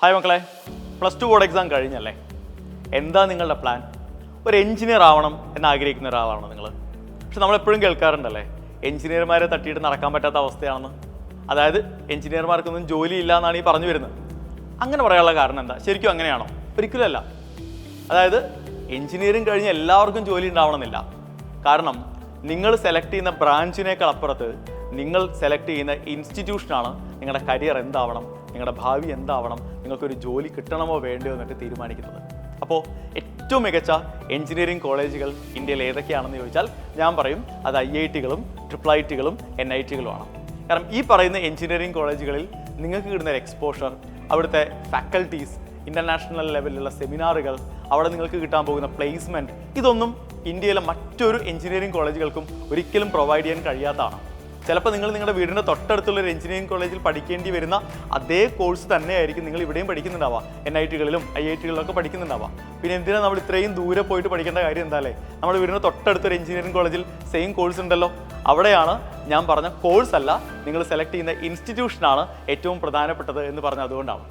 Hi മക്കളെ, +2 board exam കഴിഞ്ഞല്ലേ? എന്താ നിങ്ങളുടെ പ്ലാൻ? ഒരു എഞ്ചിനീയർ ആവണം എന്നാഗ്രഹിക്കുന്ന ഒരാളാണോ നിങ്ങൾ? പക്ഷെ നമ്മളെപ്പോഴും കേൾക്കാറുണ്ടല്ലേ, എഞ്ചിനീയർമാരെ തട്ടിയിട്ട് നടക്കാൻ പറ്റാത്ത അവസ്ഥയാണെന്ന്. അതായത് എഞ്ചിനീയർമാർക്കൊന്നും ജോലിയില്ല എന്നാണ് ഈ പറഞ്ഞു വരുന്നത്. അങ്ങനെ പറയാനുള്ള കാരണം എന്താ? ശരിക്കും അങ്ങനെയാണോ? ഒരിക്കലുമല്ല. അതായത് എഞ്ചിനീയറിംഗ് കഴിഞ്ഞ് എല്ലാവർക്കും ജോലി ഉണ്ടാവണമെന്നില്ല. കാരണം നിങ്ങൾ സെലക്ട് ചെയ്യുന്ന ബ്രാഞ്ചിനേക്കാൾ അപ്പുറത്ത് നിങ്ങൾ സെലക്ട് ചെയ്യുന്ന ഇൻസ്റ്റിറ്റ്യൂഷനാണ് നിങ്ങളുടെ കരിയർ എന്താവണം, നിങ്ങളുടെ ഭാവി എന്താവണം, നിങ്ങൾക്കൊരു ജോലി കിട്ടണമോ വേണ്ടയോ എന്നൊക്കെ തീരുമാനിക്കുന്നത്. അപ്പോൾ ഏറ്റവും മികച്ച എഞ്ചിനീയറിംഗ് കോളേജുകൾ ഇന്ത്യയിൽ ഏതൊക്കെയാണെന്ന് ചോദിച്ചാൽ ഞാൻ പറയും അത് IITകളും IIITകളും NITകളുമാണ്. കാരണം ഈ പറയുന്ന എഞ്ചിനീയറിംഗ് കോളേജുകളിൽ നിങ്ങൾക്ക് കിട്ടുന്ന ഒരു എക്സ്പോഷർ, അവിടുത്തെ ഫാക്കൽറ്റീസ്, ഇൻ്റർനാഷണൽ ലെവലിലുള്ള സെമിനാറുകൾ, അവിടെ നിങ്ങൾക്ക് കിട്ടാൻ പോകുന്ന പ്ലേസ്മെൻറ്റ്, ഇതൊന്നും ഇന്ത്യയിലെ മറ്റൊരു എഞ്ചിനീയറിംഗ് കോളേജുകൾക്കും ഒരിക്കലും പ്രൊവൈഡ് ചെയ്യാൻ കഴിയാത്തതാണ്. ചിലപ്പോൾ നിങ്ങൾ നിങ്ങളുടെ വീടിൻ്റെ തൊട്ടടുത്തുള്ള ഒരു എഞ്ചിനീയറിംഗ് കോളേജിൽ പഠിക്കേണ്ടി വരുന്ന അതേ കോഴ്സ് തന്നെയായിരിക്കും നിങ്ങൾ ഇവിടെയും പഠിക്കുന്നുണ്ടാവുക, NITകളിലും IITകളിലൊക്കെ പഠിക്കുന്നുണ്ടാവുക. പിന്നെ എന്തിനാണ് നമ്മൾ ഇത്രയും ദൂരെ പോയിട്ട് പഠിക്കേണ്ട കാര്യം എന്താ അല്ലേ? നമ്മുടെ വീടിൻ്റെ തൊട്ടടുത്തൊരു എഞ്ചിനീയറിംഗ് കോളേജിൽ സെയിം കോഴ്സ് ഉണ്ടല്ലോ. അവിടെയാണ് ഞാൻ പറഞ്ഞ കോഴ്സ് അല്ല, നിങ്ങൾ സെലക്ട് ചെയ്യുന്ന ഇൻസ്റ്റിറ്റ്യൂഷനാണ് ഏറ്റവും പ്രധാനപ്പെട്ടത് എന്ന് പറഞ്ഞത് അതുകൊണ്ടാണ്.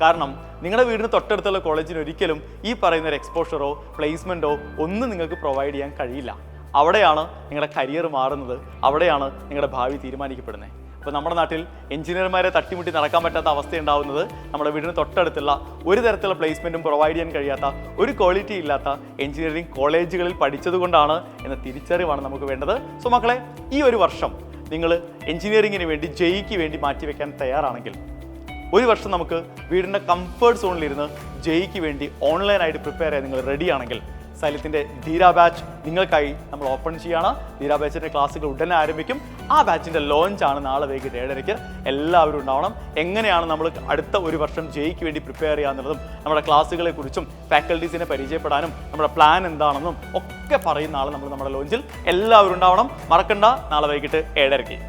കാരണം നിങ്ങളുടെ വീടിന് തൊട്ടടുത്തുള്ള കോളേജിന് ഒരിക്കലും ഈ പറയുന്ന ഒരു എക്സ്പോഷറോ പ്ലേസ്മെൻറ്റോ ഒന്നും നിങ്ങൾക്ക് പ്രൊവൈഡ് ചെയ്യാൻ കഴിയില്ല. അവിടെയാണ് നിങ്ങളുടെ കരിയർ മാറുന്നത്, അവിടെയാണ് നിങ്ങളുടെ ഭാവി തീരുമാനിക്കപ്പെടുന്നത്. അപ്പോൾ നമ്മുടെ നാട്ടിൽ എഞ്ചിനീയർമാരെ തട്ടിമുട്ടി നടക്കാൻ പറ്റാത്ത അവസ്ഥ ഉണ്ടാവുന്നത് നമ്മുടെ വീടിന് തൊട്ടടുത്തുള്ള ഒരു തരത്തിലുള്ള പ്ലേസ്മെൻറ്റും പ്രൊവൈഡ് ചെയ്യാൻ കഴിയാത്ത, ഒരു ക്വാളിറ്റി ഇല്ലാത്ത എഞ്ചിനീയറിംഗ് കോളേജുകളിൽ പഠിച്ചതുകൊണ്ടാണ് എന്ന തിരിച്ചറിവാണ് നമുക്ക് വേണ്ടത്. സോ മക്കളെ, ഈ ഒരു വർഷം നിങ്ങൾ എഞ്ചിനീയറിംഗിന് വേണ്ടി JEEക്ക് വേണ്ടി മാറ്റിവെക്കാൻ തയ്യാറാണെങ്കിൽ, ഒരു വർഷം നമുക്ക് വീടിൻ്റെ കംഫർട്ട് സോണിലിരുന്ന് JEEക്ക് വേണ്ടി ഓൺലൈനായിട്ട് പ്രിപ്പയർ ചെയ്യാൻ നിങ്ങൾ റെഡിയാണെങ്കിൽ, സൈലത്തിൻ്റെ ധീര ബാച്ച് നിങ്ങൾക്കായി നമ്മൾ ഓപ്പൺ ചെയ്യുകയാണ്. ധീര ബാച്ചിൻ്റെ ക്ലാസ്സുകൾ ഉടനെ ആരംഭിക്കും. ആ ബാച്ചിൻ്റെ ലോഞ്ചാണ് നാളെ വൈകിട്ട് 7:30. എല്ലാവരും ഉണ്ടാവണം. എങ്ങനെയാണ് നമ്മൾ അടുത്ത ഒരു വർഷം JEEക്ക് വേണ്ടി പ്രിപ്പയർ ചെയ്യാന്നുള്ളതും, നമ്മുടെ ക്ലാസ്സുകളെക്കുറിച്ചും ഫാക്കൽറ്റീസിനെ പരിചയപ്പെടാനും നമ്മുടെ പ്ലാൻ എന്താണെന്നും ഒക്കെ പറയുന്ന ആൾ നമ്മൾ നമ്മുടെ ലോഞ്ചിൽ എല്ലാവരും ഉണ്ടാവണം. മറക്കണ്ട, നാളെ വൈകിട്ട് 7:30.